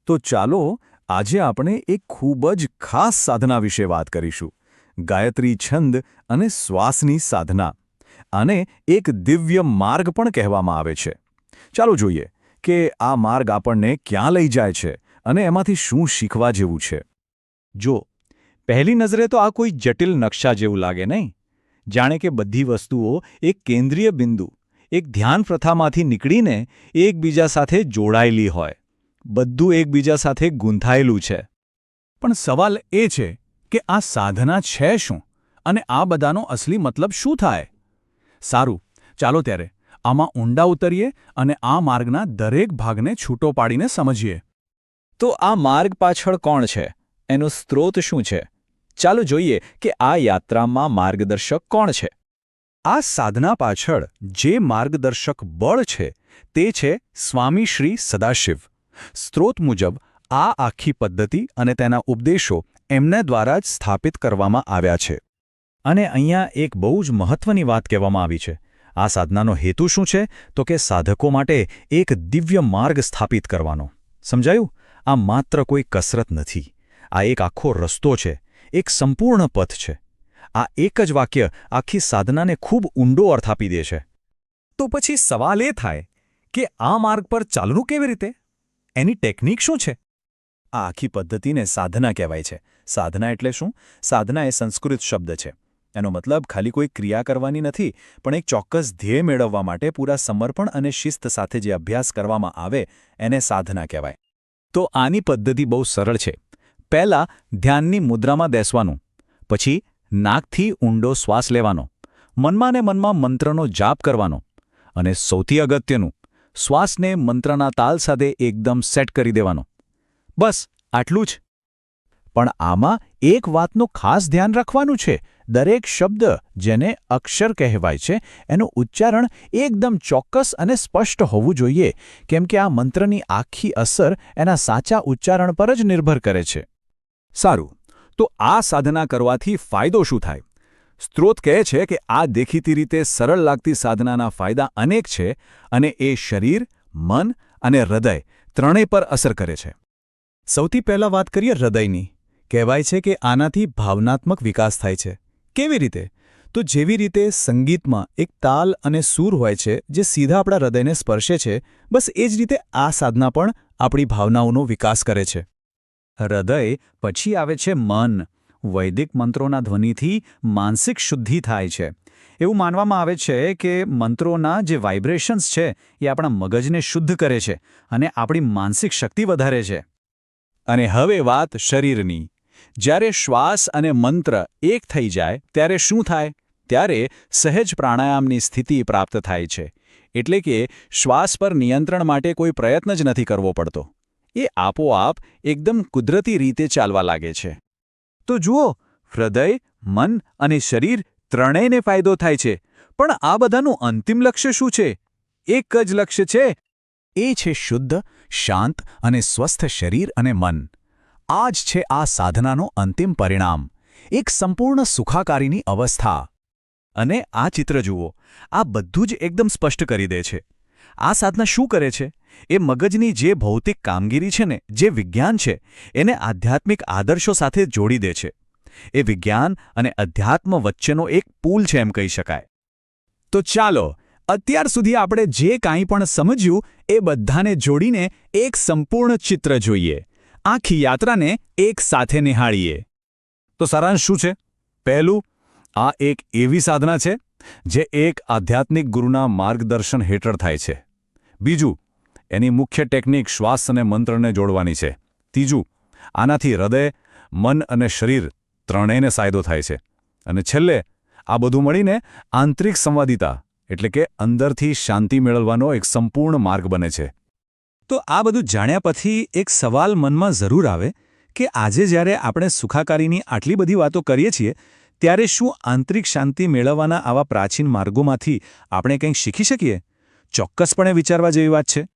તો ચાલો આજે આપણે એક ખૂબ જ ખાસ સાધના વિશે વાત કરીશું. ગાયત્રી છંદ અને શ્વાસની સાધના. આને એક દિવ્ય માર્ગ પણ કહેવામાં આવે છે. ચાલો જોઈએ કે આ માર્ગ આપણને ક્યાં લઈ જાય છે અને એમાંથી શું શીખવા જેવું છે. જો પહેલી નજરે તો આ કોઈ જટિલ નકશા જેવું લાગે નહીં. જાણે કે બધી વસ્તુઓ એક કેન્દ્રીય બિંદુ, એક ધ્યાન પ્રથામાંથી નીકળીને એકબીજા સાથે જોડાયેલી હોય. બધું એકબીજા સાથે ગૂંથાયેલું છે. પણ સવાલ એ છે કે આ સાધના છે શું અને આ બધાનો અસલી મતલબ શું થાય? સારું, ચાલો ત્યારે આમાં ઊંડા ઉતરીએ અને આ માર્ગના દરેક ભાગને છૂટો પાડીને સમજીએ. તો આ માર્ગ પાછળ કોણ છે? એનો સ્ત્રોત શું છે? ચાલો જોઈએ કે આ યાત્રામાં માર્ગદર્શક કોણ છે. આ સાધના પાછળ જે માર્ગદર્શક બળ છે તે છે સ્વામી શ્રી સદાશિવ. સ્ત્રોત મુજબ આ આખી પદ્ધતિ અને તેના ઉપદેશો એમના દ્વારા જ સ્થાપિત કરવામાં આવ્યા છે. અને અહીંયા એક બહુ જ મહત્વની વાત કહેવામાં આવી છે. આ સાધનાનો હેતુ શું છે? તો કે સાધકો માટે એક દિવ્ય માર્ગ સ્થાપિત કરવાનો. સમજાયું? આ માત્ર કોઈ કસરત નથી. આ એક આખો રસ્તો છે, એક સંપૂર્ણ પથ છે. આ એક જ વાક્ય આખી સાધનાને ખૂબ ઊંડો અર્થ આપી દે છે. તો પછી સવાલ એ થાય કે આ માર્ગ પર ચાલવું કેવી રીતે? એની ટેકનિક શું છે? આ આખી પદ્ધતિને સાધના કહેવાય છે. સાધના એટલે શું? સાધના એ સંસ્કૃત શબ્દ છે. એનો મતલબ ખાલી કોઈ ક્રિયા કરવાની નથી, પણ એક ચોક્કસ ધ્યેય મેળવવા માટે પૂરા સમર્પણ અને શિસ્ત સાથે જે અભ્યાસ કરવામાં આવે એને સાધના કહેવાય. તો આની પદ્ધતિ બહુ સરળ છે. પહેલાં ધ્યાનની મુદ્રામાં બેસવાનું, પછી નાકથી ઊંડો શ્વાસ લેવાનો, મનમાં ને મનમાં મંત્રનો જાપ કરવાનો, અને સૌથી અગત્યનું, શ્વાસને મંત્રના તાલ સાથે એકદમ સેટ કરી દેવાનો. બસ આટલું જ. પણ આમાં એક વાતનું ખાસ ધ્યાન રાખવાનું છે. દરેક શબ્દ, જેને અક્ષર કહેવાય છે, એનું ઉચ્ચારણ એકદમ ચોક્કસ અને સ્પષ્ટ હોવું જોઈએ, કેમ કે આ મંત્રની આખી અસર એના સાચા ઉચ્ચારણ પર જ નિર્ભર કરે છે. સારું, તો આ સાધના કરવાથી ફાયદો શું થાય? સ્ત્રોત કહે છે કે આ દેખીતી રીતે સરળ લાગતી સાધનાના ફાયદા અનેક છે અને એ શરીર, મન અને હૃદય ત્રણેય પર અસર કરે છે. સૌથી પહેલાં વાત કરીએ હૃદયની. કહેવાય છે કે આનાથી ભાવનાત્મક વિકાસ થાય છે. કેવી રીતે? તો જેવી રીતે સંગીતમાં એક તાલ અને સૂર હોય છે જે સીધા આપણા હૃદયને સ્પર્શે છે, બસ એ જ રીતે આ સાધના પણ આપણી ભાવનાઓનો વિકાસ કરે છે. હૃદય પછી આવે છે મન. વૈદિક મંત્રોના ધ્વનિથી માનસિક શુદ્ધિ થાય છે. એવું માનવામાં આવે છે કે મંત્રોના જે વાઇબ્રેશન્સ છે એ આપણા મગજને શુદ્ધ કરે છે અને આપણી માનસિક શક્તિ વધારે છે. અને હવે વાત શરીરની. જ્યારે શ્વાસ અને મંત્ર એક થઈ જાય ત્યારે શું થાય? ત્યારે સહેજ પ્રાણાયામની સ્થિતિ પ્રાપ્ત થાય છે. એટલે કે શ્વાસ પર નિયંત્રણ માટે કોઈ પ્રયત્ન જ નથી કરવો પડતો. એ આપોઆપ એકદમ કુદરતી રીતે ચાલવા લાગે છે. તો જુઓ, હૃદય, મન અને શરીર ત્રણેયને ફાયદો થાય છે. પણ આ બધાનું અંતિમ લક્ષ્ય શું છે? એક જ લક્ષ્ય છે. એ છે શુદ્ધ, શાંત અને સ્વસ્થ શરીર અને મન. આ જ છે આ સાધનાનો અંતિમ પરિણામ, એક સંપૂર્ણ સુખાકારીની અવસ્થા. અને આ ચિત્ર જુઓ, આ બધું જ એકદમ સ્પષ્ટ કરી દે છે. આ સાધના શું કરે છે? એ મગજની જે ભૌતિક કામગીરી છે ને, જે વિજ્ઞાન છે, એને આધ્યાત્મિક આદર્શો સાથે જોડી દે છે. એ વિજ્ઞાન અને અધ્યાત્મ વચ્ચેનો એક પુલ છે એમ કહી શકાય. તો ચાલો, અત્યાર સુધી આપણે જે કાંઈ પણ સમજ્યું એ બધાને જોડીને એક સંપૂર્ણ ચિત્ર જોઈએ. આખી યાત્રાને એક સાથે નિહાળીએ. તો સારાંશ શું છે? પહેલું, આ એક એવી સાધના છે જે એક આધ્યાત્મિક ગુરુના માર્ગદર્શન હેઠળ થાય છે. બીજું, એની મુખ્ય ટેકનિક શ્વાસ અને મંત્રને જોડવાની છે. ત્રીજું, આનાથી હૃદય, મન અને શરીર ત્રણેયને ફાયદો થાય છે. અને છેલ્લે, આ બધું મળીને આંતરિક સંવાદિતા એટલે કે અંદરથી શાંતિ મેળવવાનો એક સંપૂર્ણ માર્ગ બને છે. તો આ બધું જાણ્યા પછી એક સવાલ મનમાં જરૂર આવે કે આજે જ્યારે આપણે સુખાકારીની આટલી બધી વાતો કરીએ છીએ, ત્યારે શું આંતરિક શાંતિ મેળવવાના આવા પ્રાચીન માર્ગોમાંથી આપણે કંઈક શીખી શકીએ? ચોક્કસપણે વિચારવા જેવી વાત છે.